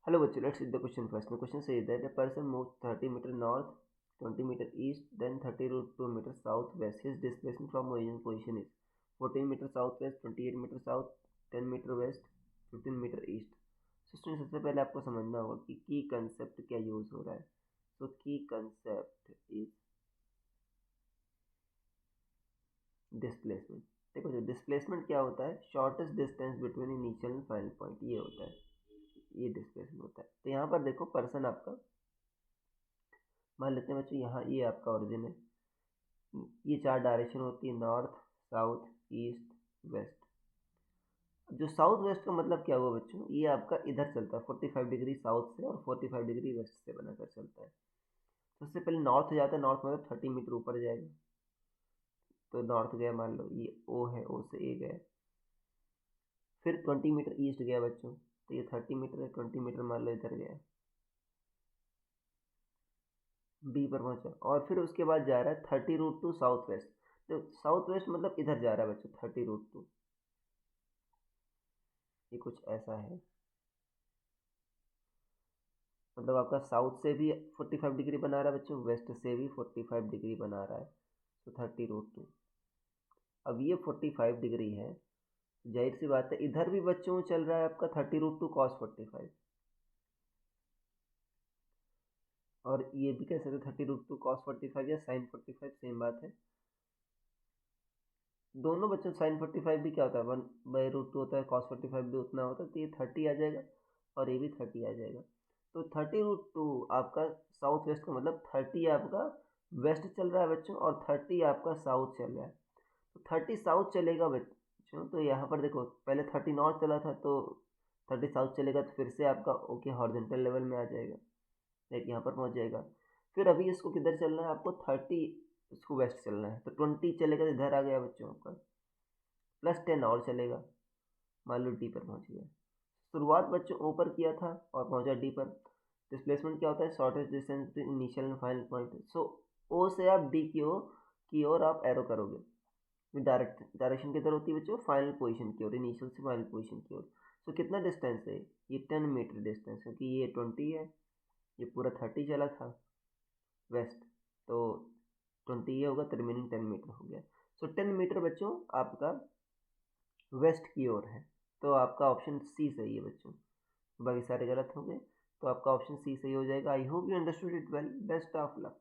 Hello बच्चों, let's read the question first. The question says that a person moves 30 meter north, 20 meter east, then 30 root 2 meter southwest. His displacement from origin position is 14 meter southwest, 28 meter south, 10 meter west, 15 meter east. So students, सबसे पहले आपको समझना होगा कि की concept क्या use हो रहा है. So की कंसेप्ट इज डिस्प्लेसमेंट. देखो, जो डिस्प्लेसमेंट क्या होता है, shortest distance between initial and final point, ये होता है, ये डिस्प्लेसमेंट होता है. तो यहाँ पर देखो, पर्सन आपका मान लेते हैं बच्चों, यहाँ ये आपका ओरिजिन है, ये चार डायरेक्शन होती है, नॉर्थ, साउथ, ईस्ट, वेस्ट. जो साउथ वेस्ट का मतलब क्या हुआ बच्चों, ये आपका इधर चलता है 45 डिग्री साउथ से और 45 डिग्री वेस्ट से बनाकर चलता है. सबसे पहले नॉर्थ जाता है, नॉर्थ मतलब 30 मीटर ऊपर जाएगा. तो नॉर्थ गया, मान लो ये ओ है, ओ से ए गया. फिर 20 मीटर ईस्ट गया बच्चों, तो ये 30 मीटर है, 20 मीटर मान लो इधर गया, बी पर पहुंचा. और फिर उसके बाद जा रहा है 30 रूट टू साउथ वेस्ट. तो साउथ वेस्ट मतलब इधर जा रहा है बच्चों, 30 रूट टू, ये कुछ ऐसा है. मतलब आपका साउथ से भी 45 डिग्री बना रहा है बच्चों, वेस्ट से भी 45 डिग्री बना रहा है. तो 30 रूट टू. अब ये 45 डिग्री है, जाहिर सी बात है इधर भी बच्चों चल रहा है आपका 30 रूट टू कॉस 45. और ये भी कह सकते 30 रूट टू कॉस 45 या साइन 45, सेम बात है. दोनों बच्चों, साइन 45 भी क्या होता है, 1/√2 होता है, कॉस 45 भी उतना होता है. तो ये 30 आ जाएगा और ये भी 30 आ जाएगा. तो 30√2 आपका साउथ वेस्ट का मतलब 30 आपका वेस्ट चल रहा है बच्चों, और 30 आपका साउथ चल रहा है. तो 30 साउथ चलेगा बच्चों, तो यहाँ पर देखो पहले 30 नॉर्थ चला था, तो 30 साउथ चलेगा, तो फिर से आपका ओके हॉरिजॉन्टल लेवल में आ जाएगा, एक यहाँ पर पहुँच जाएगा. फिर अभी इसको किधर चलना है आपको, 30 इसको वेस्ट चलना है, तो 20 चलेगा, तो इधर आ गया बच्चों आपका, प्लस 10 और चलेगा, मान लो डी पर पहुंच गया. शुरुआत बच्चों ऊपर किया था और पहुंचा डी पर. डिस्प्लेसमेंट क्या होता है, shortest distance between initial and final point. So O से आप डी की ओर आप एरो करोगे. डायरेक्शन किधर होती है बच्चों, फाइनल पोजीशन की ओर, इनिशियल से फाइनल पोजीशन की ओर. सो कितना डिस्टेंस है, ये 10 मीटर डिस्टेंस, क्योंकि ये 20 है, ये पूरा 30 चला था वेस्ट, तो 20 ये होगा, तो रिमेनिंग 10 मीटर हो गया. सो 10 मीटर बच्चों आपका वेस्ट की ओर है. तो आपका ऑप्शन सी सही है बच्चों, बाकी सारे गलत हो गए. तो आपका ऑप्शन सी सही हो जाएगा. I hope you understood it well. Best of luck.